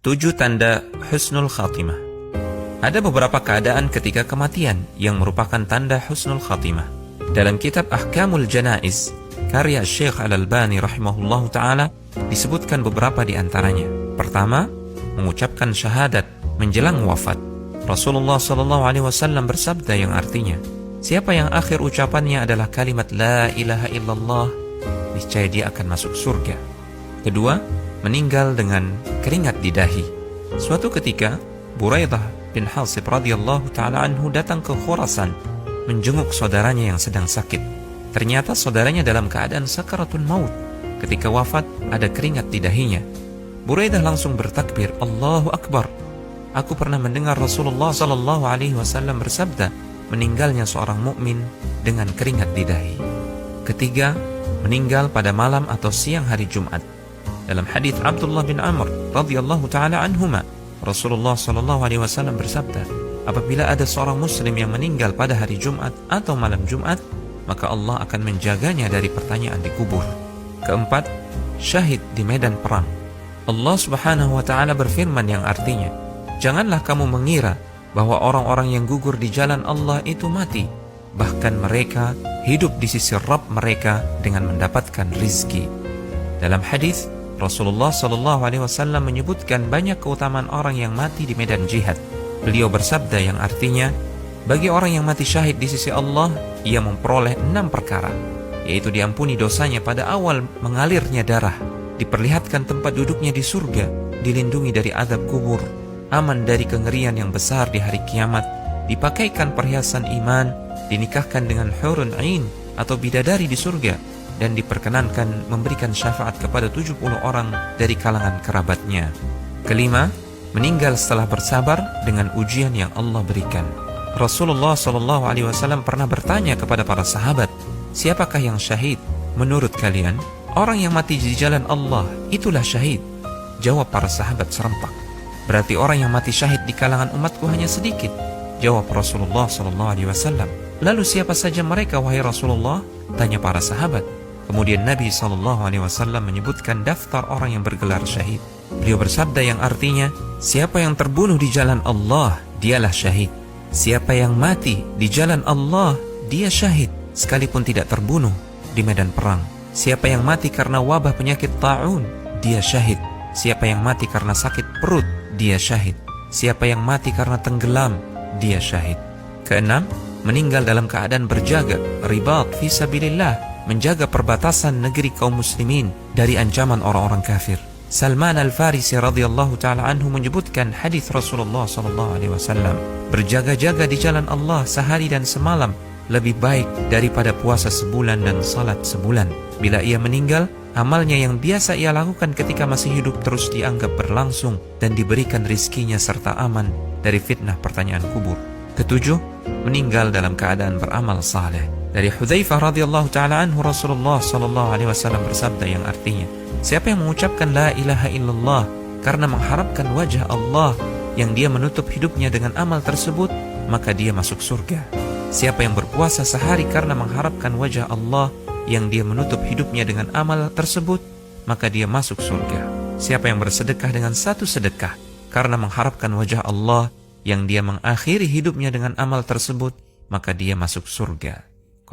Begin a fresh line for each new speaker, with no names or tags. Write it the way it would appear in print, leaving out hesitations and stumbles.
7 tanda husnul khatimah. Ada beberapa keadaan ketika kematian yang merupakan tanda husnul khatimah. Dalam kitab Ahkamul Janaiz, karya Syekh Al-Albani rahimahullahu ta'ala, disebutkan beberapa di antaranya. Pertama, mengucapkan syahadat menjelang wafat. Rasulullah SAW bersabda yang artinya, siapa yang akhir ucapannya adalah kalimat La ilaha illallah, niscaya dia akan masuk surga. Kedua, meninggal dengan keringat di dahi. Suatu ketika, Buraidah bin Hasib radhiyallahu ta'ala anhu datang ke Khurasan menjenguk saudaranya yang sedang sakit. Ternyata saudaranya dalam keadaan sakaratul maut. Ketika wafat, ada keringat di dahinya. Buraidah langsung bertakbir, Allahu Akbar. Aku pernah mendengar Rasulullah SAW bersabda, meninggalnya seorang mukmin dengan keringat di dahi. Ketiga, meninggal pada malam atau siang hari Jumat. Dalam hadis Abdullah bin Amr radhiyallahu ta'ala anhuma, Rasulullah SAW bersabda, apabila ada seorang muslim yang meninggal pada hari Jumat atau malam Jumat, maka Allah akan menjaganya dari pertanyaan di kubur. Keempat, syahid di medan perang. Allah Subhanahu wa ta'ala berfirman yang artinya, janganlah kamu mengira bahwa orang-orang yang gugur di jalan Allah itu mati, bahkan mereka hidup di sisi Rabb mereka dengan mendapatkan rizki. Dalam hadis, Rasulullah SAW menyebutkan banyak keutamaan orang yang mati di medan jihad. Beliau bersabda yang artinya, bagi orang yang mati syahid di sisi Allah, ia memperoleh 6 perkara, yaitu diampuni dosanya pada awal mengalirnya darah, diperlihatkan tempat duduknya di surga, dilindungi dari azab kubur, aman dari kengerian yang besar di hari kiamat, dipakaikan perhiasan iman, dinikahkan dengan hurun ain atau bidadari di surga, dan diperkenankan memberikan syafaat kepada 70 orang dari kalangan kerabatnya. Kelima, meninggal setelah bersabar dengan ujian yang Allah berikan. Rasulullah SAW pernah bertanya kepada para sahabat, siapakah yang syahid? Menurut kalian, orang yang mati di jalan Allah itulah syahid. Jawab para sahabat serempak. Berarti orang yang mati syahid di kalangan umatku hanya sedikit. Jawab Rasulullah SAW. Lalu siapa saja mereka wahai Rasulullah? Tanya para sahabat. Kemudian Nabi SAW menyebutkan daftar orang yang bergelar syahid. Beliau bersabda yang artinya, siapa yang terbunuh di jalan Allah, dialah syahid. Siapa yang mati di jalan Allah, dia syahid, sekalipun tidak terbunuh di medan perang. Siapa yang mati karena wabah penyakit ta'un, dia syahid. Siapa yang mati karena sakit perut, dia syahid. Siapa yang mati karena tenggelam, dia syahid. Keenam, meninggal dalam keadaan berjaga, ribat fi sabilillah, menjaga perbatasan negeri kaum muslimin dari ancaman orang-orang kafir. Salman Al-Farisi radhiyallahu ta'ala anhu menyebutkan hadis Rasulullah SAW, berjaga-jaga di jalan Allah sehari dan semalam lebih baik daripada puasa sebulan dan salat sebulan. Bila ia meninggal, amalnya yang biasa ia lakukan ketika masih hidup terus dianggap berlangsung dan diberikan rizkinya serta aman dari fitnah pertanyaan kubur. Ketujuh, meninggal dalam keadaan beramal saleh. Dari Hudzaifah radhiyallahu ta'ala anhu, Rasulullah SAW bersabda yang artinya, siapa yang mengucapkan la ilaha illallah karena mengharapkan wajah Allah yang dia menutup hidupnya dengan amal tersebut, maka dia masuk surga. Siapa yang berpuasa sehari karena mengharapkan wajah Allah yang dia menutup hidupnya dengan amal tersebut, maka dia masuk surga. Siapa yang bersedekah dengan satu sedekah karena mengharapkan wajah Allah yang dia mengakhiri hidupnya dengan amal tersebut, maka dia masuk surga.